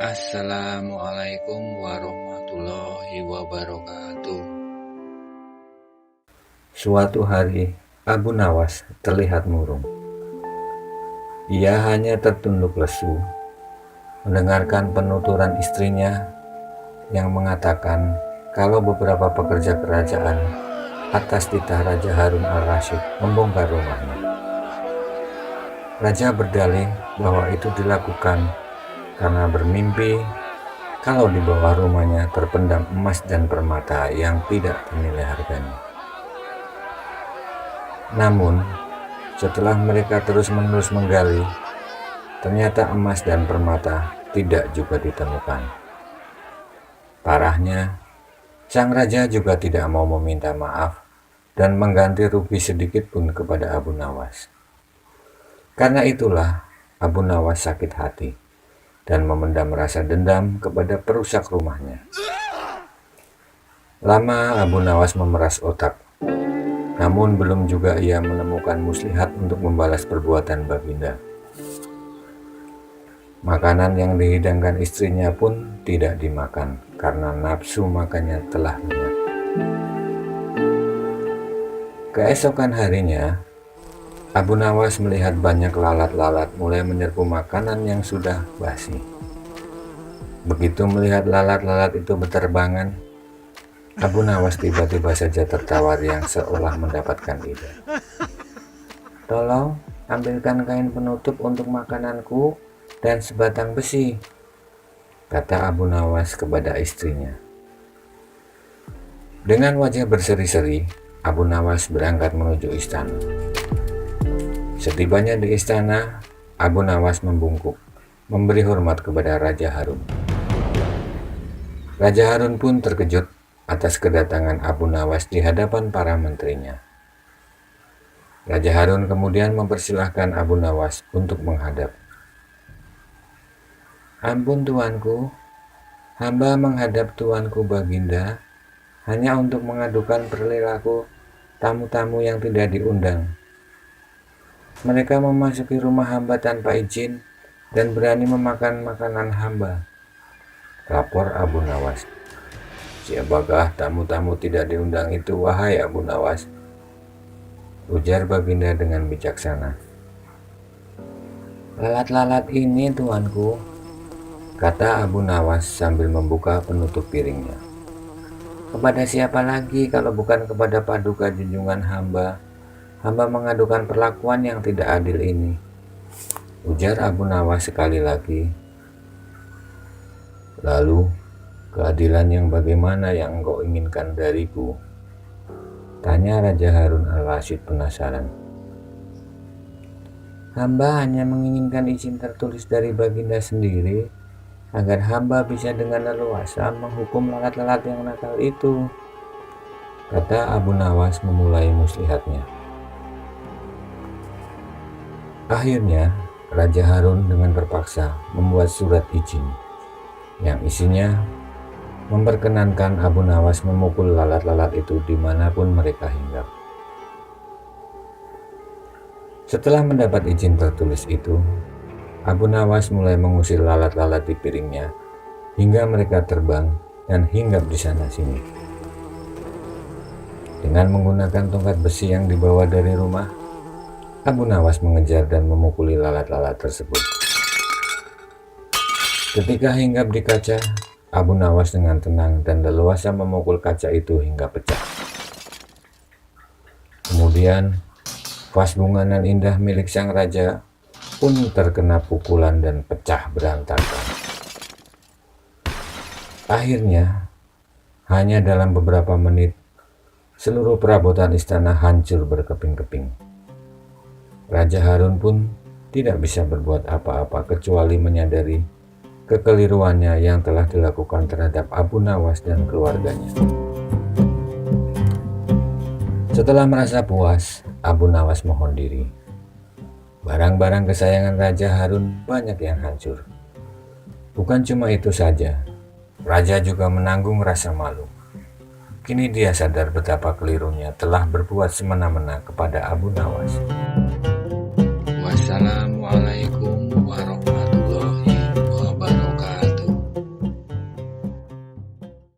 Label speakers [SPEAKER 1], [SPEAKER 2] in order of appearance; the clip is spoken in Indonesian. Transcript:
[SPEAKER 1] Assalamualaikum warahmatullahi wabarakatuh.
[SPEAKER 2] Suatu hari, Abu Nawas terlihat murung. Ia hanya tertunduk lesu, mendengarkan penuturan istrinya yang mengatakan kalau beberapa pekerja kerajaan atas titah Raja Harun al-Rasyid membongkar rumahnya. Raja berdalih bahwa itu dilakukan karena bermimpi kalau di bawah rumahnya terpendam emas dan permata yang tidak ternilai harganya. Namun, setelah mereka terus-menerus menggali, ternyata emas dan permata tidak juga ditemukan. Parahnya, sang raja juga tidak mau meminta maaf dan mengganti rugi sedikit pun kepada Abu Nawas. Karena itulah Abu Nawas sakit hati dan memendam rasa dendam kepada perusak rumahnya. Lama Abu Nawas memeras otak, namun belum juga ia menemukan muslihat untuk membalas perbuatan Baginda. Makanan yang dihidangkan istrinya pun tidak dimakan karena nafsu makannya telah lenyap. Keesokan harinya, Abu Nawas melihat banyak lalat-lalat mulai menyerbu makanan yang sudah basi. Begitu melihat lalat-lalat itu berterbangan, Abu Nawas tiba-tiba saja tertawa yang seolah mendapatkan ide. "Tolong ambilkan kain penutup untuk makananku dan sebatang besi," kata Abu Nawas kepada istrinya. Dengan wajah berseri-seri, Abu Nawas berangkat menuju istana. Setibanya di istana, Abu Nawas membungkuk, memberi hormat kepada Raja Harun. Raja Harun pun terkejut atas kedatangan Abu Nawas di hadapan para menterinya. Raja Harun kemudian mempersilahkan Abu Nawas untuk menghadap. "Ampun tuanku, hamba menghadap tuanku Baginda hanya untuk mengadukan perilaku tamu-tamu yang tidak diundang. Mereka memasuki rumah hamba tanpa izin dan berani memakan makanan hamba," lapor Abu Nawas. "Siapakah tamu-tamu tidak diundang itu, wahai Abu Nawas?" ujar Baginda dengan bijaksana. "Lalat-lalat ini, tuanku," kata Abu Nawas sambil membuka penutup piringnya. "Kepada siapa lagi kalau bukan kepada paduka junjungan hamba mengadukan perlakuan yang tidak adil ini," ujar Abu Nawas sekali lagi. "Lalu, keadilan yang bagaimana yang engkau inginkan dariku?" tanya Raja Harun al-Rasyid penasaran. "Hamba hanya menginginkan izin tertulis dari Baginda sendiri agar hamba bisa dengan leluasa menghukum lalat-lalat yang nakal itu," kata Abu Nawas memulai muslihatnya. Akhirnya, Raja Harun dengan terpaksa membuat surat izin yang isinya memperkenankan Abu Nawas memukul lalat-lalat itu dimanapun mereka hinggap. Setelah mendapat izin tertulis itu, Abu Nawas mulai mengusir lalat-lalat di piringnya hingga mereka terbang dan hinggap di sana-sini. Dengan menggunakan tongkat besi yang dibawa dari rumah, Abu Nawas mengejar dan memukuli lalat-lalat tersebut. Ketika hinggap di kaca, Abu Nawas dengan tenang dan leluasa memukul kaca itu hingga pecah. Kemudian, vas bunganan indah milik sang raja pun terkena pukulan dan pecah berantakan. Akhirnya, hanya dalam beberapa menit, seluruh perabotan istana hancur berkeping-keping. Raja Harun pun tidak bisa berbuat apa-apa kecuali menyadari kekeliruannya yang telah dilakukan terhadap Abu Nawas dan keluarganya. Setelah merasa puas, Abu Nawas mohon diri. Barang-barang kesayangan Raja Harun banyak yang hancur. Bukan cuma itu saja, Raja juga menanggung rasa malu. Kini dia sadar betapa kelirunya telah berbuat semena-mena kepada Abu Nawas.